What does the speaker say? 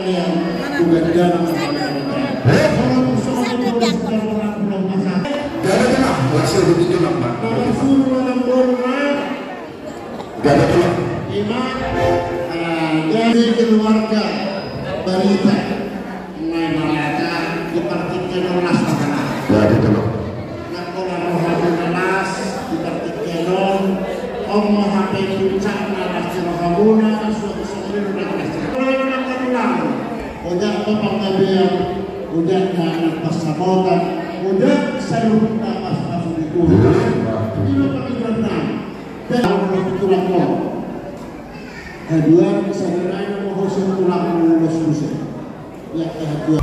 kalian juga di dalam hasil begitu nampak. Gak ada tulang. Imam dari keluarga berita mulai mereka dipertikan olas karena Gak ada tulang. nakola rohamunalas dipertikan om HP puncak nalas rohamuna suatu sekali nalas rohamuna ketulang ujak bapak nabiyan ujak anak pasamotan ujak sayur napas masuk itu ini pakai berenang dan orang tulang lo kedua sebenarnya mau hasil tulang lulus musim yang kedua